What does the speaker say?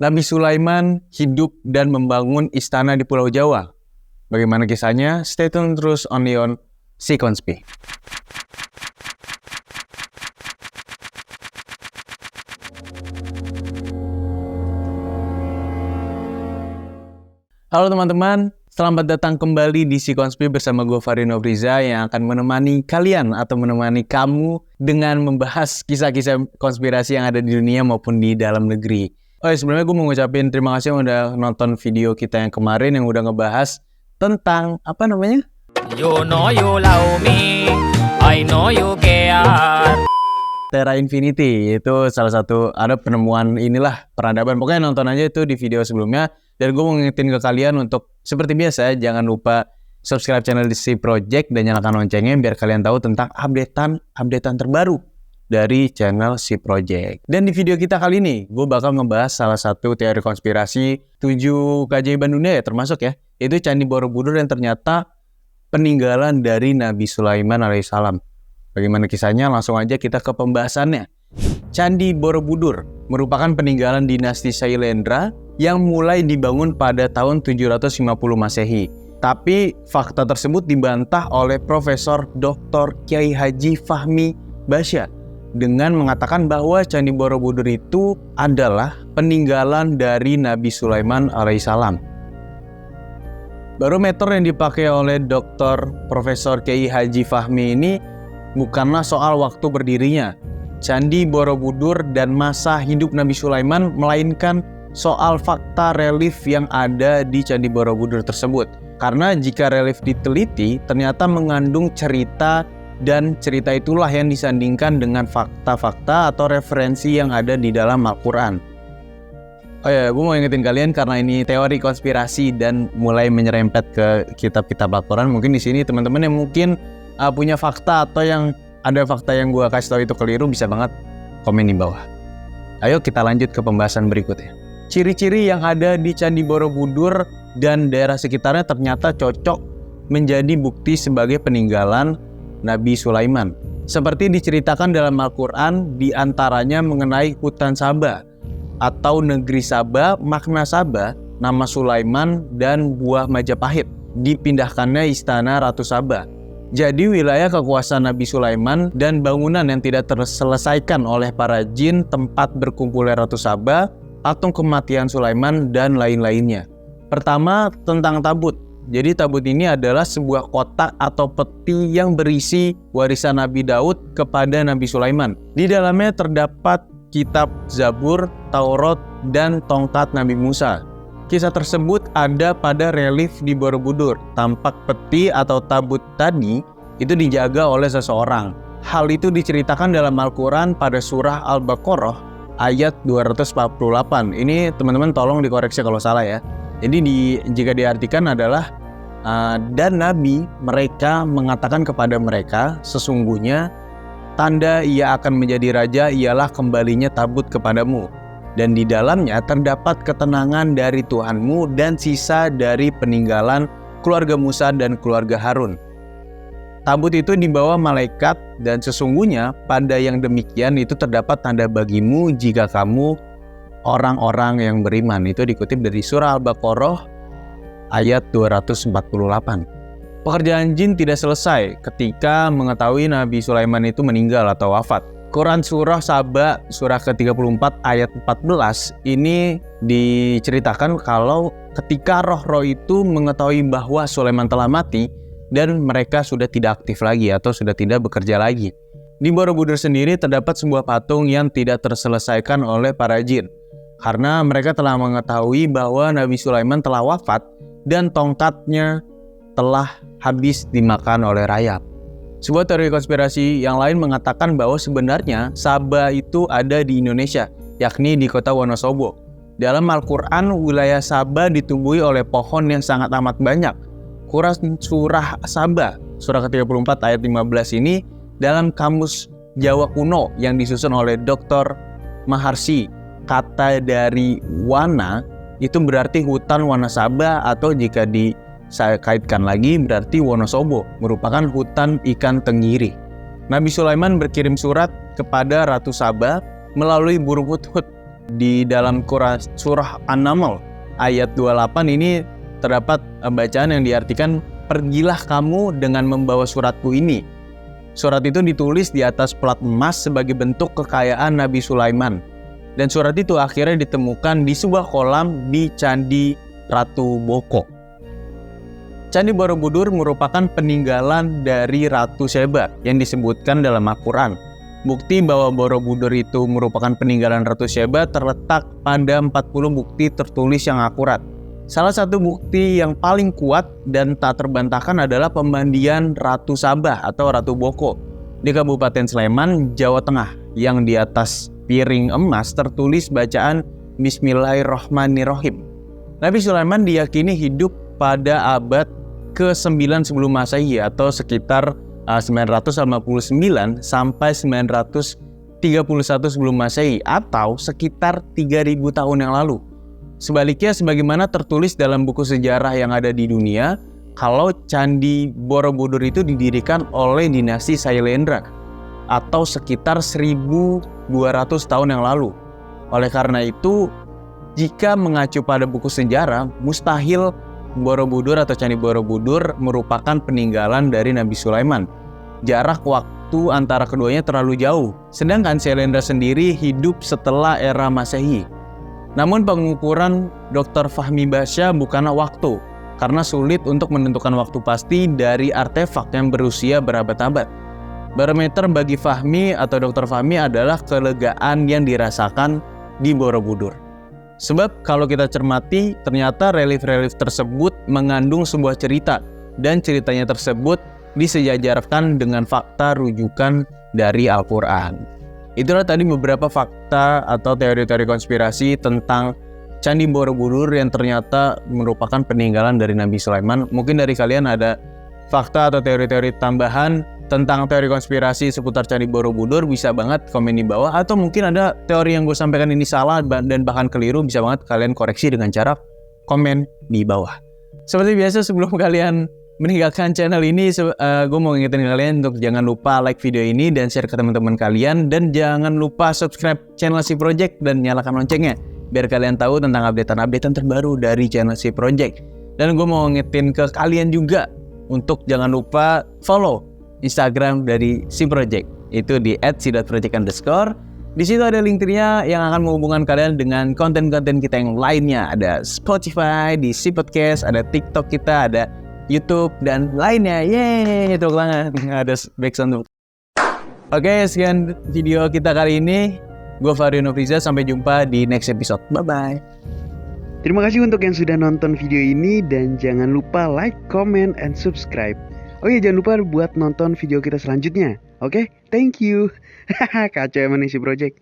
Nabi Sulaiman hidup dan membangun istana di Pulau Jawa. Bagaimana kisahnya? Stay tune terus only on Sikonspi. Halo teman-teman, selamat datang kembali di Sikonspi bersama gue Fahri Nofriza yang akan menemani kalian atau menemani kamu dengan membahas kisah-kisah konspirasi yang ada di dunia maupun di dalam negeri. Oh ya, sebelumnya gue mau ngucapin terima kasih yang udah nonton video kita yang kemarin yang udah ngebahas tentang apa namanya? You know you love me, I know you care. Terra Infinity, itu salah satu ada penemuan inilah peradaban. Pokoknya nonton aja itu di video sebelumnya. Dan gue mau ngingetin ke kalian untuk seperti biasa jangan lupa subscribe channel di Si Project dan nyalakan loncengnya biar kalian tahu tentang updatean terbaru dari channel Si Project. Dan di video kita kali ini gue bakal ngebahas salah satu teori konspirasi 7 keajaiban dunia ya termasuk ya. Itu Candi Borobudur yang ternyata peninggalan dari Nabi Sulaiman alaihissalam. Bagaimana kisahnya? Langsung aja kita ke pembahasannya. Candi Borobudur merupakan peninggalan dinasti Sailendra yang mulai dibangun pada tahun 750 Masehi. Tapi fakta tersebut dibantah oleh Profesor Dr. Kiai Haji Fahmi Basya dengan mengatakan bahwa Candi Borobudur itu adalah peninggalan dari Nabi Sulaiman alaihissalam. Barometer yang dipakai oleh Dr. Profesor Kiai Haji Fahmi ini bukanlah soal waktu berdirinya Candi Borobudur dan masa hidup Nabi Sulaiman, melainkan soal fakta relief yang ada di Candi Borobudur tersebut. Karena jika relief diteliti, ternyata mengandung cerita dan cerita itulah yang disandingkan dengan fakta-fakta atau referensi yang ada di dalam Al-Quran. Oh ya, gue mau ingetin kalian karena ini teori konspirasi dan mulai menyerempet ke kitab-kitab Al-Quran. Mungkin di sini teman-teman yang mungkin punya fakta atau yang ada fakta yang gue kasih tahu itu keliru, bisa banget komen di bawah. Ayo kita lanjut ke pembahasan berikutnya. Ciri-ciri yang ada di Candi Borobudur dan daerah sekitarnya ternyata cocok menjadi bukti sebagai peninggalan Nabi Sulaiman. Seperti diceritakan dalam Al-Quran, diantaranya mengenai hutan Saba atau negeri Saba, makna Saba, nama Sulaiman, dan buah Majapahit. Dipindahkannya istana Ratu Saba. Jadi wilayah kekuasaan Nabi Sulaiman dan bangunan yang tidak terselesaikan oleh para jin, tempat berkumpulnya Ratu Saba, patung kematian Sulaiman, dan lain-lainnya. Pertama, tentang tabut. Jadi tabut ini adalah sebuah kotak atau peti yang berisi warisan Nabi Daud kepada Nabi Sulaiman. Di dalamnya terdapat kitab Zabur, Taurat, dan tongkat Nabi Musa. Kisah tersebut ada pada relief di Borobudur. Tampak peti atau tabut tadi itu dijaga oleh seseorang. Hal itu diceritakan dalam Al-Quran pada surah Al-Baqarah ayat 248. Ini teman-teman tolong dikoreksi kalau salah ya. Jadi jika diartikan adalah dan Nabi mereka mengatakan kepada mereka, sesungguhnya tanda ia akan menjadi raja ialah kembalinya tabut kepadamu, dan di dalamnya terdapat ketenangan dari Tuhanmu dan sisa dari peninggalan keluarga Musa dan keluarga Harun. Tabut itu dibawa malaikat, dan sesungguhnya pada yang demikian itu terdapat tanda bagimu jika kamu orang-orang yang beriman. Itu dikutip dari surah Al-Baqarah ayat 248. Pekerjaan jin tidak selesai ketika mengetahui Nabi Sulaiman itu meninggal atau wafat. Quran surah Saba surah ke-34 ayat 14 ini diceritakan kalau ketika roh-roh itu mengetahui bahwa Sulaiman telah mati dan mereka sudah tidak aktif lagi atau sudah tidak bekerja lagi. Di Borobudur sendiri terdapat sebuah patung yang tidak terselesaikan oleh para jin karena mereka telah mengetahui bahwa Nabi Sulaiman telah wafat dan tongkatnya telah habis dimakan oleh rayap. Sebuah teori konspirasi yang lain mengatakan bahwa sebenarnya Saba itu ada di Indonesia, yakni di kota Wonosobo. Dalam Al-Quran, wilayah Saba ditumbuhi oleh pohon yang sangat amat banyak. Quran surah Saba, surah ke-34 ayat 15 ini dalam kamus Jawa kuno yang disusun oleh Dr. Maharsi, kata dari wana itu berarti hutan Wanasaba, atau jika saya kaitkan lagi berarti Wonosobo merupakan hutan ikan tenggiri. Nabi Sulaiman berkirim surat kepada Ratu Saba melalui burung hudhud Di dalam surah An-Naml ayat 28 ini terdapat bacaan yang diartikan, "Pergilah kamu dengan membawa suratku ini." Surat itu ditulis di atas plat emas sebagai bentuk kekayaan Nabi Sulaiman. Dan surat itu akhirnya ditemukan di sebuah kolam di Candi Ratu Boko. Candi Borobudur merupakan peninggalan dari Ratu Seba yang disebutkan dalam Al-Quran. Bukti bahwa Borobudur itu merupakan peninggalan Ratu Seba terletak pada 40 bukti tertulis yang akurat. Salah satu bukti yang paling kuat dan tak terbantahkan adalah pemandian Ratu Sabah atau Ratu Boko di Kabupaten Sleman, Jawa Tengah, yang di atas piring emas tertulis bacaan Bismillahirrohmanirrohim. Nabi Sulaiman diyakini hidup pada abad ke-9 sebelum Masehi atau sekitar 959 sampai 931 sebelum Masehi atau sekitar 3000 tahun yang lalu. Sebaliknya, sebagaimana tertulis dalam buku sejarah yang ada di dunia, kalau Candi Borobudur itu didirikan oleh dinasti Sailendra atau sekitar 1200 tahun yang lalu. Oleh karena itu, jika mengacu pada buku sejarah, mustahil Borobudur atau Candi Borobudur merupakan peninggalan dari Nabi Sulaiman. Jarak waktu antara keduanya terlalu jauh, sedangkan Sailendra sendiri hidup setelah era Masehi. Namun pengukuran Dr. Fahmi Basya bukanlah waktu, karena sulit untuk menentukan waktu pasti dari artefak yang berusia berabad-abad. Barometer bagi Fahmi atau Dr. Fahmi adalah kelegaan yang dirasakan di Borobudur. Sebab kalau kita cermati, ternyata relief-relief tersebut mengandung sebuah cerita, dan ceritanya tersebut disejajarkan dengan fakta rujukan dari Al-Quran. Itulah tadi beberapa fakta atau teori-teori konspirasi tentang Candi Borobudur yang ternyata merupakan peninggalan dari Nabi Sulaiman. Mungkin dari kalian ada fakta atau teori-teori tambahan tentang teori konspirasi seputar Candi Borobudur, bisa banget komen di bawah. Atau mungkin ada teori yang gue sampaikan ini salah dan bahkan keliru, bisa banget kalian koreksi dengan cara komen di bawah. Seperti biasa, sebelum kalian meninggalkan channel ini, gue mau ngingetin kalian untuk jangan lupa like video ini dan share ke teman-teman kalian, dan jangan lupa subscribe channel Si Project dan nyalakan loncengnya biar kalian tahu tentang updatean terbaru dari channel Si Project. Dan gue mau ngingetin ke kalian juga untuk jangan lupa follow Instagram dari Si Project, itu di @si.project_. Di situ ada link tree-nya yang akan menghubungkan kalian dengan konten-konten kita yang lainnya. Ada Spotify, di Si Podcast, ada TikTok kita, ada YouTube dan lainnya. Yeay, tepuk tangan. Ada backsound. Oke, sekian video kita kali ini. Gue Fahri Nofriza, sampai jumpa di next episode. Bye-bye. Terima kasih untuk yang sudah nonton video ini, dan jangan lupa like, comment, and subscribe. Oh iya, jangan lupa buat nonton video kita selanjutnya. Oke, thank you. Kacau emang nih Si Project.